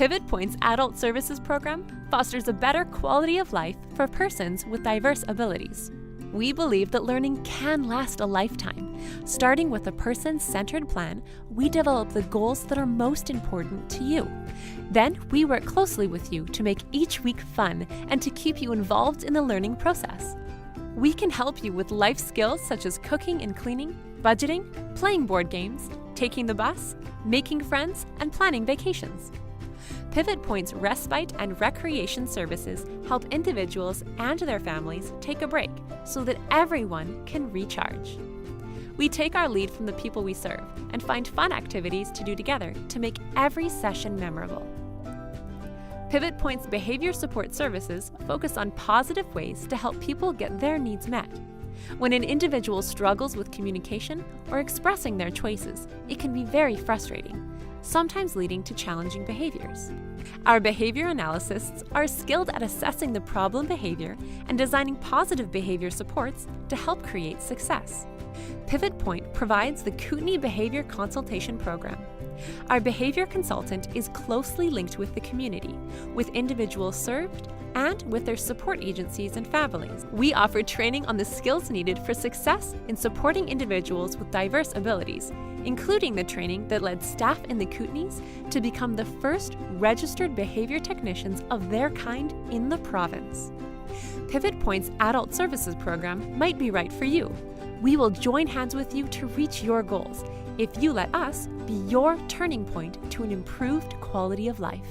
Pivot Point's Adult Services program fosters a better quality of life for persons with diverse abilities. We believe that learning can last a lifetime. Starting with a person-centered plan, we develop the goals that are most important to you. Then we work closely with you to make each week fun and to keep you involved in the learning process. We can help you with life skills such as cooking and cleaning, budgeting, playing board games, taking the bus, making friends, and planning vacations. Pivot Point's respite and recreation services help individuals and their families take a break so that everyone can recharge. We take our lead from the people we serve and find fun activities to do together to make every session memorable. Pivot Point's behavior support services focus on positive ways to help people get their needs met. When an individual struggles with communication or expressing their choices, it can be very frustrating, sometimes leading to challenging behaviors. Our behavior analysts are skilled at assessing the problem behavior and designing positive behavior supports to help create success. Pivot Point provides the Kootenai Behavior Consultation Program. Our behavior consultant is closely linked with the community, with individuals served, and with their support agencies and families. We offer training on the skills needed for success in supporting individuals with diverse abilities, including the training that led staff in the Kootenays to become the first registered behavior technicians of their kind in the province. Pivot Point's Adult Services program might be right for you. We will join hands with you to reach your goals if you let us be your turning point to an improved quality of life.